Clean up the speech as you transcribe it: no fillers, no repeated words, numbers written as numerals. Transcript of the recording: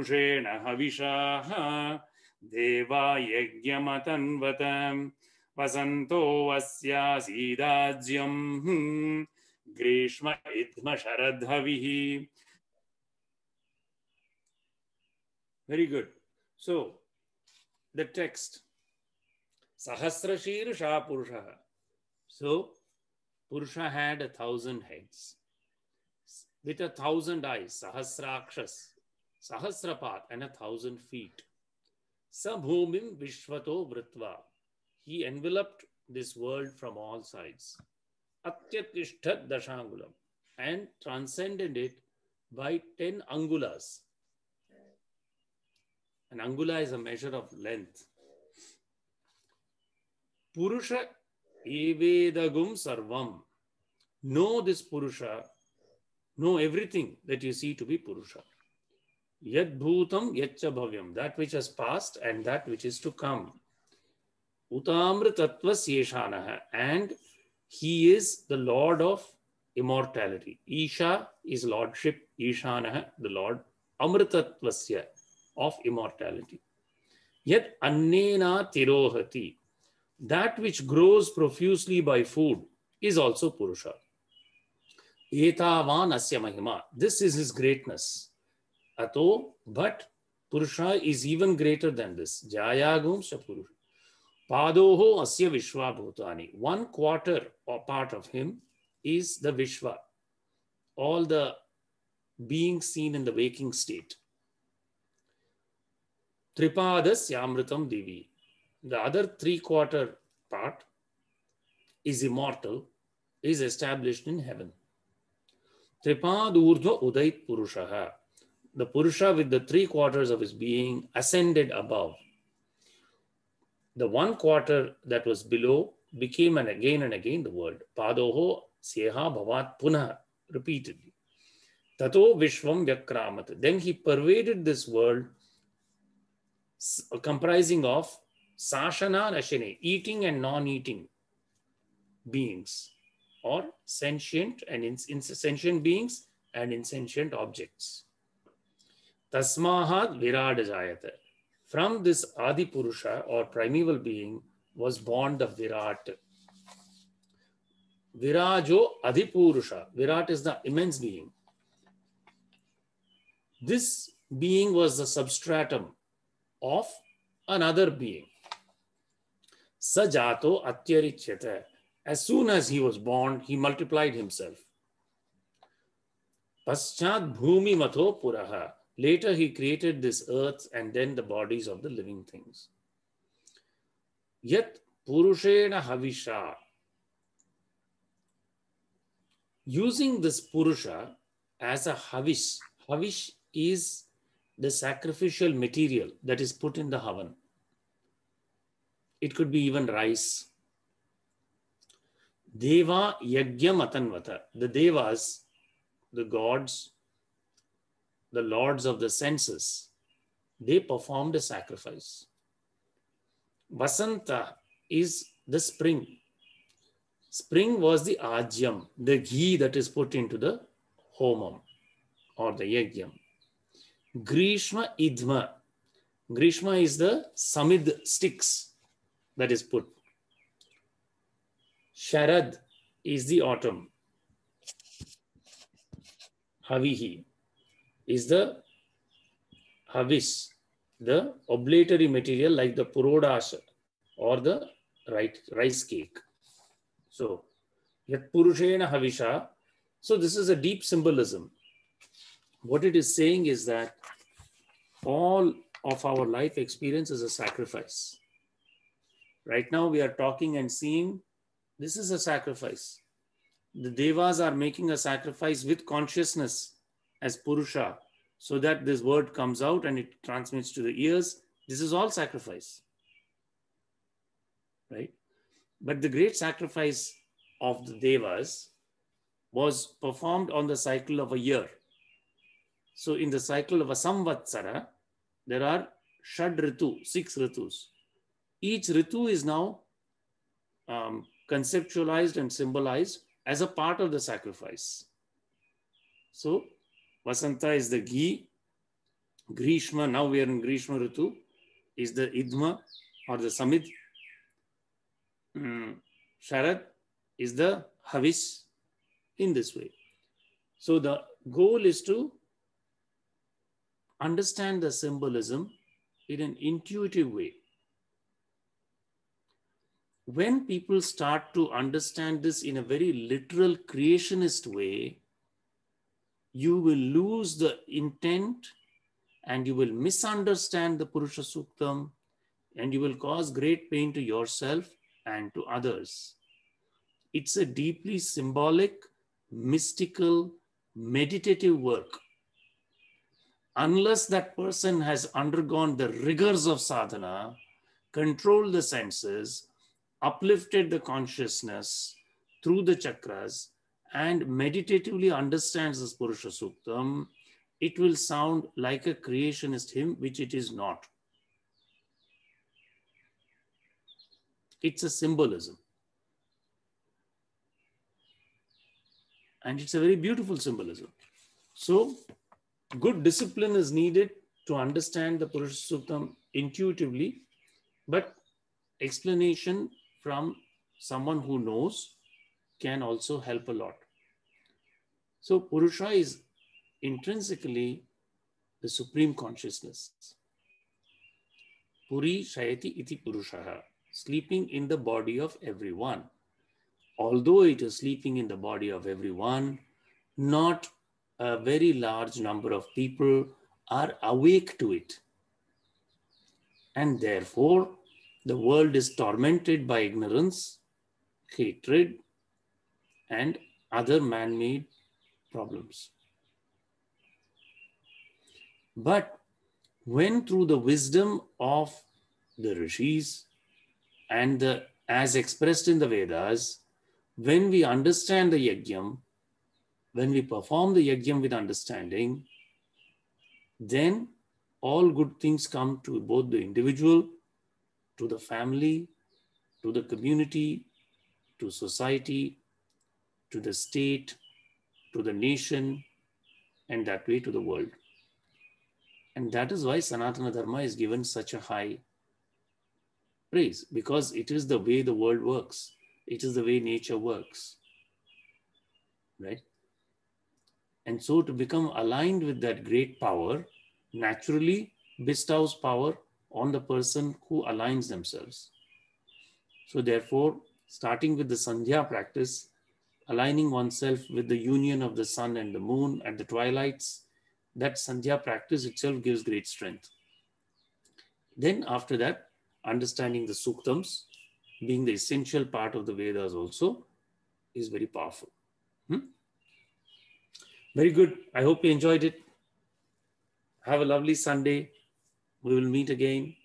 Purushena havishaha deva yajnamatanvatam vasanto asya sidadyam grishma idma sharadhavihi. Very good. So, the text. Sahasrashirusha Purusha. So, Purusha had 1,000 heads with 1,000 eyes. Sahasrakshas. Sahasrapat, and 1,000 feet. Sabhumim Vishvato Vritva. He enveloped this world from all sides. Atyatishtat Dashangulam. And transcended it by 10 angulas. An angula is a measure of length. Purusha evedagum sarvam. Know this Purusha. Know everything that you see to be Purusha. Yad bhutam yaccha bhavyam. That which has passed and that which is to come. Utamritatva syeshanaha. And he is the Lord of immortality. Isha is lordship. Ishanaha, the Lord. Amritatvasya, of immortality. Yet annena tirohati. That which grows profusely by food is also Purusha. Etavan asya mahima. This is his greatness. Ato, but Purusha is even greater than this. Jayagum sa Purusha. Padoho asya vishwa bhutani. 1/4 or part of him is the Vishwa. All the beings seen in the waking state. Tripadas yamritam divi. The other 3/4 part is immortal, is established in heaven. Tripad urdhva udait purushaha. The Purusha with the 3/4 of his being ascended above. The 1/4 that was below became and again the world. Padoho syeha bhavat punah. Repeatedly. Tato vishvam vyakramat. Then he pervaded this world comprising of Sashana Rashine, eating and non-eating beings, or sentient and insentient beings and insentient objects. Tasmahat Virad Jayata. From this Adi Purusha or primeval being was born the Virat. Virajo Adipurusha. Virat is the immense being. This being was the substratum of another being. Sajato Atyarichyata. As soon as he was born, he multiplied himself. Paschat Bhumi Matho Puraha. Later he created this earth and then the bodies of the living things. Yet Purushena Havisha. Using this Purusha as a Havish. Havish is the sacrificial material that is put in the Havan. It could be even rice. Deva Yagyam Atanvata. The Devas, the gods, the lords of the senses, they performed a sacrifice. Vasanta is the spring. Spring was the ajyam, the ghee that is put into the homam or the yagyam. Grishma idma. Grishma is the samid sticks that is put. Sharad is the autumn. Havihi is the havis, the oblatory material like the purodas or the rice cake. So, yat purushena havisha. So this is a deep symbolism. What it is saying is that all of our life experience is a sacrifice. Right now we are talking and seeing, this is a sacrifice. The Devas are making a sacrifice with consciousness as Purusha, so that this word comes out and it transmits to the ears. This is all sacrifice, right? But the great sacrifice of the Devas was performed on the cycle of a year. So in the cycle of a Samvatsara, there are Shad Ritu, 6 Ritus. Each Ritu is now conceptualized and symbolized as a part of the sacrifice. So Vasanta is the ghee, Grishma, now we are in Grishma Ritu, is the Idma or the Samid. Sharad is the Havis, in this way. So the goal is to understand the symbolism in an intuitive way. When people start to understand this in a very literal creationist way, you will lose the intent and you will misunderstand the Purusha Suktam, and you will cause great pain to yourself and to others. It's a deeply symbolic, mystical, meditative work. Unless that person has undergone the rigors of sadhana, controlled the senses, uplifted the consciousness through the chakras, and meditatively understands this Purusha Suktam, it will sound like a creationist hymn, which it is not. It's a symbolism. And it's a very beautiful symbolism. So, good discipline is needed to understand the Purusha Suktam intuitively, but explanation from someone who knows can also help a lot. So, Purusha is intrinsically the supreme consciousness. Puri Shayati iti Purushaha, sleeping in the body of everyone. Although it is sleeping in the body of everyone, not a very large number of people are awake to it. And therefore, the world is tormented by ignorance, hatred, and other man-made problems. But when through the wisdom of the rishis and as expressed in the Vedas, when we understand the yajnam, when we perform the yajnam with understanding, then all good things come to both the individual, to the family, to the community, to society, to the state, to the nation, and that way to the world. And that is why Sanatana Dharma is given such a high praise, because it is the way the world works. It is the way nature works, right? And so to become aligned with that great power naturally bestows power on the person who aligns themselves. So therefore, starting with the Sandhya practice, aligning oneself with the union of the sun and the moon at the twilights, that Sandhya practice itself gives great strength. Then after that, understanding the Suktams, being the essential part of the Vedas also, is very powerful. Very good. I hope you enjoyed it. Have a lovely Sunday. We will meet again.